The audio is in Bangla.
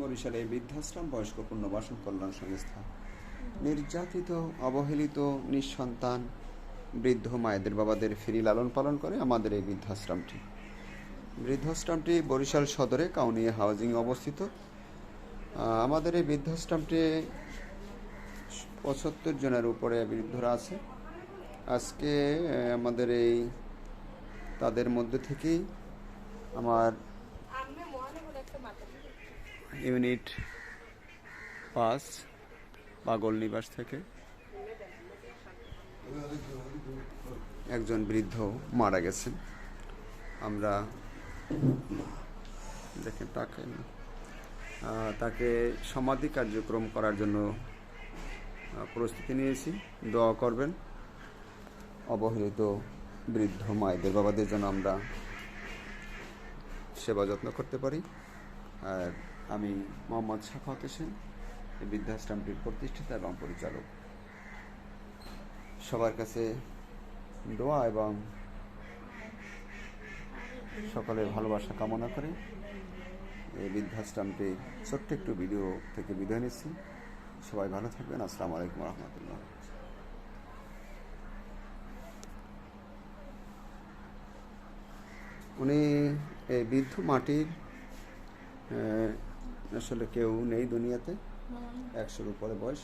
বরিশালে বৃদ্ধাশ্রম বয়স্ক পুনর্বাসন কল্যাণ সংস্থা নির্যাতিত, অবহেলিত, নিঃসন্তান বৃদ্ধ মায়েদের বাবাদের ফ্রি লালন পালন করে আমাদের এই বৃদ্ধাশ্রমটি বরিশাল সদরে কাউনিয়া হাউজিং অবস্থিত। আমাদের এই বৃদ্ধাশ্রমটি ৭৫ জনের উপরে বৃদ্ধরা আছে। আজকে আমাদের এই তাদের মধ্যে থেকেই আমার ইউনিট ৫ পাগল নিবাস থেকে একজন বৃদ্ধ মারা গেছেন। আমরা দেখেন তাকে সমাধি কার্যক্রম করার জন্য প্রস্তুতি নিয়েছি। দোয়া করবেন। অবহেলিত বৃদ্ধ মায়েদের বাবাদের জন্য আমরা সেবা যত্ন করতে পারি। আর আমি মোহাম্মদ শাফাত হোসেন, এই বৃদ্ধাশ্রমটির প্রতিষ্ঠাতা এবং পরিচালক। সবার কাছে দোয়া এবং সকলের ভালোবাসা কামনা করে এই বৃদ্ধাশ্রমটি ছোট্ট একটু ভিডিও থেকে বিদায় নিচ্ছি। সবাই ভালো থাকবেন। আসসালামু আলাইকুম রহমতুল্লাহ। উনি এই বৃদ্ধ মাটির আসলে কেউ নেই দুনিয়াতে, ১০০-র উপরে বয়স।